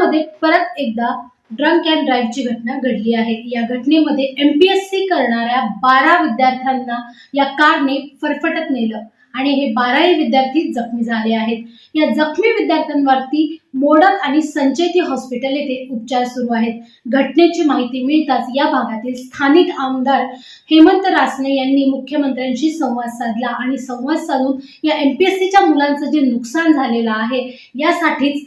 महाराष्ट्रामध्ये परत एकदा ड्रंक अँड ड्राईव्हची घटना घडली आहे। या घटनेमध्ये एमपीएससी करणाऱ्या 12 विद्यार्थ्यांना या कारने फरफटत नेलं आणि हे 12ही विद्यार्थी जखमी झाले आहेत। या जखमी विद्यार्थ्यांवरती मोडक आणि संचेती हॉस्पिटल येथे उपचार सुरू आहेत। घटनेची माहिती मिळताच या भागातील स्थानिक आमदार हेमंत रासने यांनी मुख्यमंत्र्यांशी संवाद साधला आणि संवाद साधून या एमपीएससीच्या मुलांचं जे नुकसान झालेलं आहे यासाठीच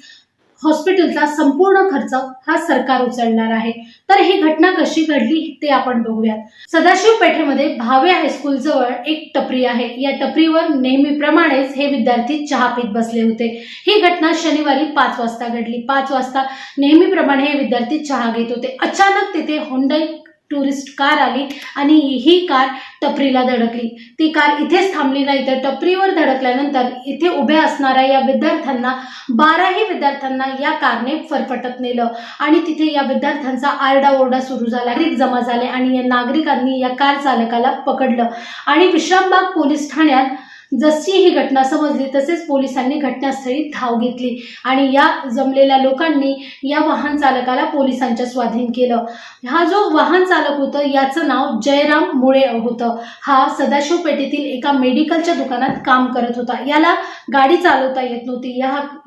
हॉस्पिटलचा संपूर्ण खर्च हा सरकार उचलणार आहे। तर ही घटना कशी घडली ते आपण बघूयात। सदाशिव पेठेमध्ये भावे हायस्कूल जवळ एक टपरी आहे। या टपरीवर नेहमीप्रमाणेच हे विद्यार्थी चहा पीत बसले होते। ही घटना शनिवारी 5 वाजता घडली। 5 वाजता नेहमीप्रमाणे हे विद्यार्थी चहा घेत होते। अचानक तिथे होंडाई टुरिस्ट कार आली आणि ही कार टपरीला धडकली। ती कार इथेच थांबली नाही तर टपरीवर धडकल्यानंतर इथे उभ्या असणाऱ्या या विद्यार्थ्यांना 12ही विद्यार्थ्यांना या कारने फरफटत नेलं आणि तिथे या विद्यार्थ्यांचा आरडाओरडा सुरू झाला। नागरिक जमा झाले आणि या नागरिकांनी या कार चालकाला पकडलं आणि विश्रामबाग पोलीस ठाण्यात जशी ही घटना समजली तसेच पोलिसांनी घटनास्थळी धाव घेतली आणि या जमलेल्या लोकांनी या वाहन चालकाला पोलिसांच्या स्वाधीन केलं। हा जो वाहन चालक होता याचं नाव जयराम मुळे होतं। हा सदाशिव पेठेतील एका मेडिकलच्या दुकानात काम करत होता। याला गाडी चालवता येत नव्हती,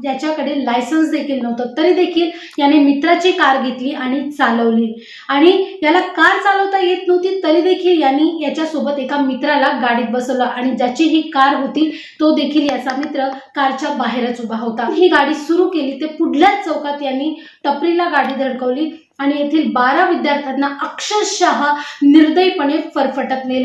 याच्याकडे लायसन्स देखील नव्हतं, तरी देखील याने मित्राची कार घेतली आणि चालवली आणि याला कार चालवता येत नव्हती तरी देखील यांनी याच्यासोबत एका मित्राला गाडीत बसवलं आणि ज्याची ही कार होती तो देखील याचा मित्र कारच्या बाहेरच उभा होता। ही गाडी सुरू केली ते पुढल्याच चौकात यांनी टपरीला गाडी धडकवली आणि येथील 12 विद्यार्थ्यांना अक्षरशः निर्दयीपणे फरफटत नेलं।